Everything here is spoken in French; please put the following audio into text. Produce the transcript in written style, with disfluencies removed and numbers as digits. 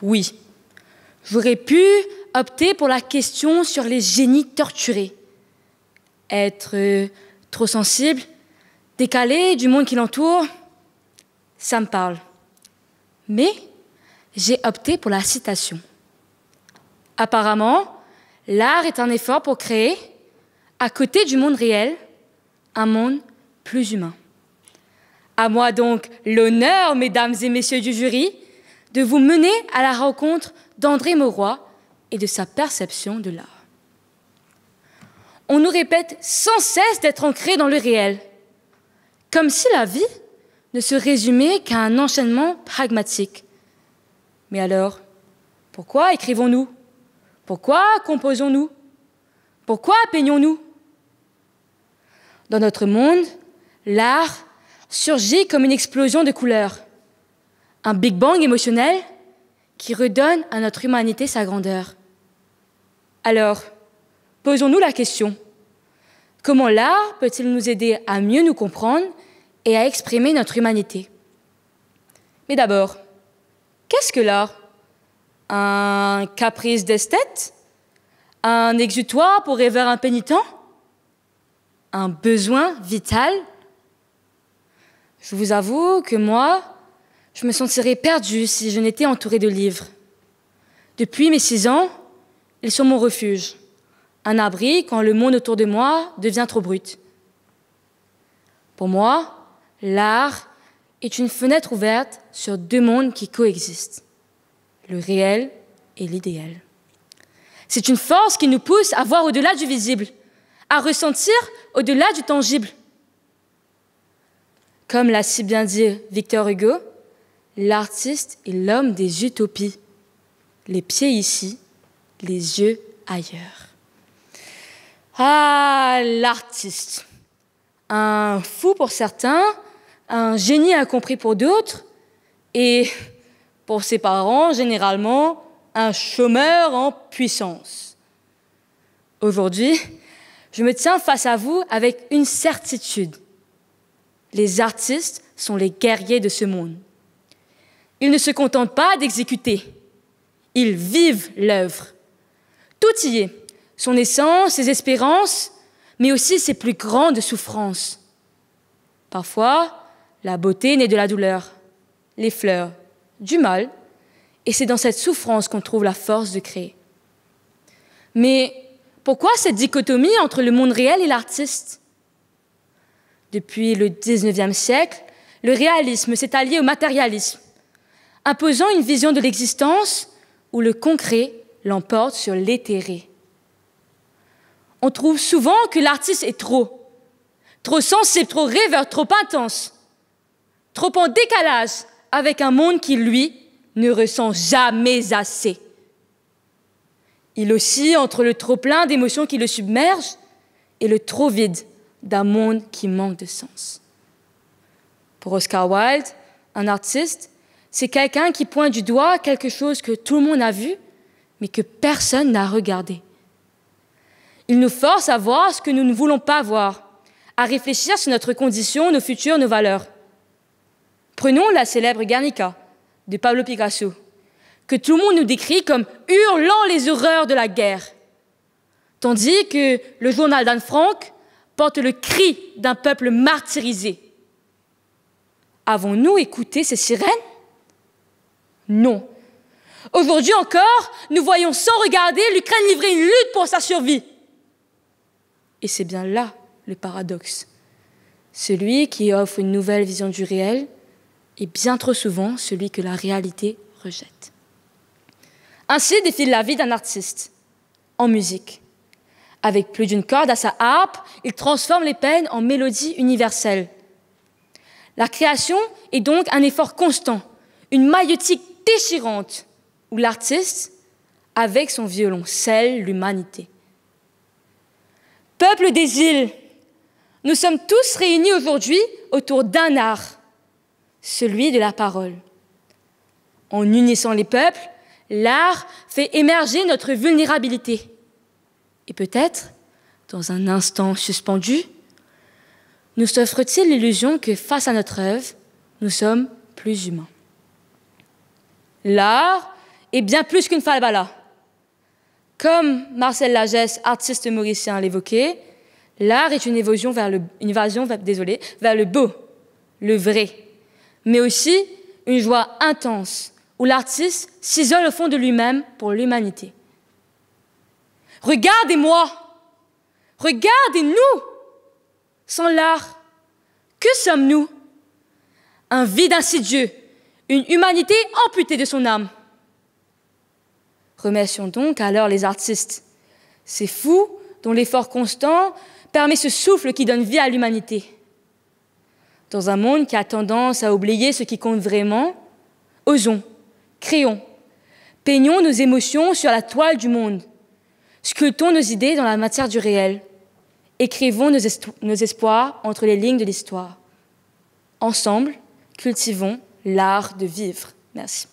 Oui, j'aurais pu opter pour la question sur les génies torturés. Être trop sensible, décalé du monde qui l'entoure, ça me parle. Mais j'ai opté pour la citation. Apparemment, l'art est un effort pour créer, à côté du monde réel, un monde plus humain. À moi donc l'honneur, mesdames et messieurs du jury, de vous mener à la rencontre d'André Mauroy et de sa perception de l'art. On nous répète sans cesse d'être ancrés dans le réel, comme si la vie ne se résumait qu'à un enchaînement pragmatique. Mais alors, pourquoi écrivons-nous? Pourquoi composons-nous? Pourquoi peignons-nous? Dans notre monde, l'art surgit comme une explosion de couleurs, un Big Bang émotionnel qui redonne à notre humanité sa grandeur. Alors, posons-nous la question, comment l'art peut-il nous aider à mieux nous comprendre et à exprimer notre humanité? Mais d'abord, qu'est-ce que l'art? Un caprice d'esthète? Un exutoire pour rêveur impénitent? Un besoin vital? Je vous avoue que moi, je me sentirais perdue si je n'étais entourée de livres. Depuis mes 6 ans, ils sont mon refuge, un abri quand le monde autour de moi devient trop brut. Pour moi, l'art est une fenêtre ouverte sur 2 mondes qui coexistent, le réel et l'idéal. C'est une force qui nous pousse à voir au-delà du visible, à ressentir au-delà du tangible. Comme l'a si bien dit Victor Hugo, l'artiste est l'homme des utopies, les pieds ici, les yeux ailleurs. Ah, l'artiste, un fou pour certains, un génie incompris pour d'autres, et pour ses parents, généralement, un chômeur en puissance. Aujourd'hui, je me tiens face à vous avec une certitude. Les artistes sont les guerriers de ce monde. Ils ne se contentent pas d'exécuter, ils vivent l'œuvre. Tout y est, son essence, ses espérances, mais aussi ses plus grandes souffrances. Parfois, la beauté naît de la douleur, les fleurs, du mal, et c'est dans cette souffrance qu'on trouve la force de créer. Mais pourquoi cette dichotomie entre le monde réel et l'artiste? Depuis le 19e siècle, le réalisme s'est allié au matérialisme, imposant une vision de l'existence où le concret l'emporte sur l'éthéré. On trouve souvent que l'artiste est trop sensible, trop rêveur, trop intense, trop en décalage avec un monde qui, lui, ne ressent jamais assez. Il oscille entre le trop-plein d'émotions qui le submergent et le trop vide d'un monde qui manque de sens. Pour Oscar Wilde, un artiste, c'est quelqu'un qui pointe du doigt quelque chose que tout le monde a vu, mais que personne n'a regardé. Il nous force à voir ce que nous ne voulons pas voir, à réfléchir sur notre condition, nos futurs, nos valeurs. Prenons la célèbre Guernica de Pablo Picasso, que tout le monde nous décrit comme hurlant les horreurs de la guerre, tandis que le journal d'Anne Frank porte le cri d'un peuple martyrisé. Avons-nous écouté ces sirènes? Non. Aujourd'hui encore, nous voyons sans regarder l'Ukraine livrer une lutte pour sa survie. Et c'est bien là le paradoxe. Celui qui offre une nouvelle vision du réel est bien trop souvent celui que la réalité rejette. Ainsi défile la vie d'un artiste, en musique. Avec plus d'une corde à sa harpe, il transforme les peines en mélodies universelles. La création est donc un effort constant, une maïeutique déchirante, où l'artiste, avec son violon, scelle l'humanité. Peuple des îles, nous sommes tous réunis aujourd'hui autour d'un art, celui de la parole. En unissant les peuples, l'art fait émerger notre vulnérabilité. Et peut-être, dans un instant suspendu, nous s'offre-t-il l'illusion que face à notre œuvre, nous sommes plus humains. L'art est bien plus qu'une falbala. Comme Marcel Lagesse, artiste mauricien, l'évoquait, l'art est une évasion vers le beau, le vrai, mais aussi une joie intense où l'artiste s'isole au fond de lui-même pour l'humanité. Regardez-moi, regardez-nous. Sans l'art, que sommes-nous? Un vide insidieux, une humanité amputée de son âme. Remercions donc alors les artistes, ces fous dont l'effort constant permet ce souffle qui donne vie à l'humanité. Dans un monde qui a tendance à oublier ce qui compte vraiment, osons, créons, peignons nos émotions sur la toile du monde, sculptons nos idées dans la matière du réel, écrivons nos espoirs entre les lignes de l'histoire. Ensemble, cultivons l'art de vivre. Merci.